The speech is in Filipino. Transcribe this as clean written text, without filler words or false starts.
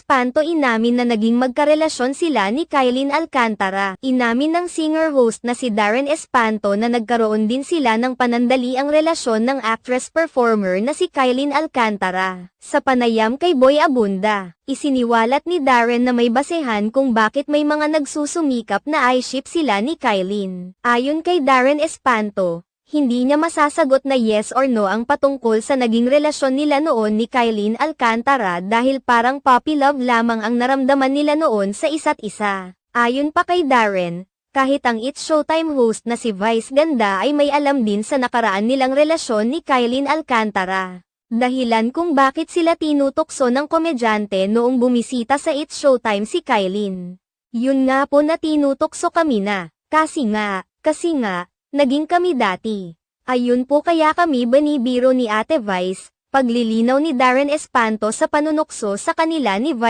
Espanto inamin na naging magkarelasyon sila ni Kylene Alcantara. Inamin ng singer-host na si Darren Espanto na nagkaroon din sila ng panandaliang relasyon ng actress-performer na si Kylene Alcantara. Sa panayam kay Boy Abunda, isiniwalat ni Darren na may basehan kung bakit may mga nagsusumikap na i-ship sila ni Kylene. Ayon kay Darren Espanto, hindi niya masasagot na yes or no ang patungkol sa naging relasyon nila noon ni Kylene Alcantara dahil parang puppy love lamang ang naramdaman nila noon sa isa't isa. Ayon pa kay Darren, kahit ang It's Showtime host na si Vice Ganda ay may alam din sa nakaraan nilang relasyon ni Kylene Alcantara. Dahilan kung bakit sila tinutokso ng komedyante noong bumisita sa It's Showtime si Kylene. Yun nga po na tinutokso kami na, kasi nga, naging kami dati. Ayun po kaya kami binibiro ni Ate Vice, paglilinaw ni Darren Espanto sa panunokso sa kanila ni Vice.